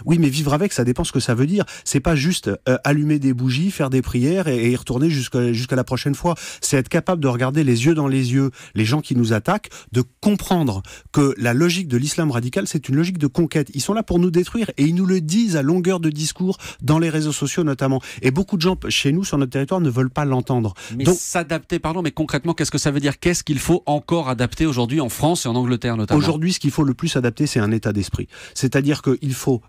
Oui, mais vivre avec, ça dépend ce que ça veut dire. C'est pas juste allumer des bougies, faire des prières et y retourner jusqu'à la prochaine fois. C'est être capable de regarder les yeux dans les yeux les gens qui nous attaquent, de comprendre que la logique de l'islam radical, c'est une logique de conquête. Ils sont là pour nous détruire et ils nous le disent à longueur de discours dans les réseaux sociaux notamment. Et beaucoup de gens chez nous, sur notre territoire, ne veulent pas l'entendre. Mais donc, s'adapter, pardon, mais concrètement, qu'est-ce que ça veut dire? Qu'est-ce qu'il faut encore adapter aujourd'hui en France et en Angleterre notamment? Aujourd'hui, ce qu'il faut le plus adapter, c'est un état d'esprit. C'est-à-dire qu'il faut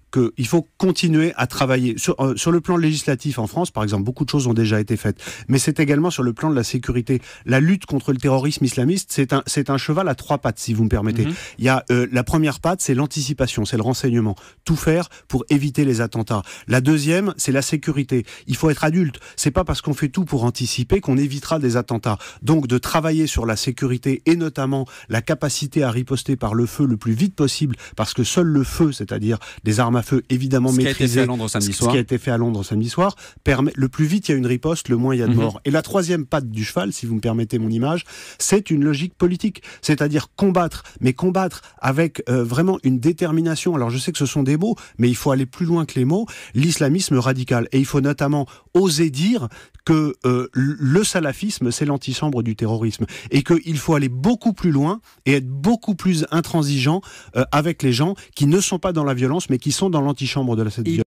continuer à travailler. Sur le plan législatif en France, par exemple, beaucoup de choses ont déjà été faites. Mais c'est également sur le plan de la sécurité. La lutte contre le terrorisme islamiste, c'est un cheval à 3 pattes, si vous me permettez. Il y a la première patte, c'est l'anticipation, c'est le renseignement. Tout faire pour éviter les attentats. La deuxième, c'est la sécurité. Il faut être adulte. C'est pas parce qu'on fait tout pour anticiper qu'on évitera des attentats. Donc, de travailler sur la sécurité et notamment la capacité à riposter par le feu le plus vite possible, parce que seul le feu, c'est-à-dire des armes à feu évidemment maîtrisées, ce qui a été fait à Londres samedi soir, ce qui a été fait à Londres samedi soir, permet, le plus vite il y a une riposte, le moins il y a de morts. Et la troisième patte du cheval, si vous me permettez mon image, c'est une logique politique, c'est-à-dire combattre, mais combattre avec vraiment une détermination. Alors je sais que ce sont des mots, mais il faut aller plus loin que les mots, l'islamisme radical. Et il faut notamment oser dire que le salafisme, c'est l'antichambre du terrorisme. Et qu'il faut aller beaucoup plus loin et être beaucoup plus intransigeant avec les gens qui ne sont pas dans la violence, mais qui sont dans l'antichambre de cette violence.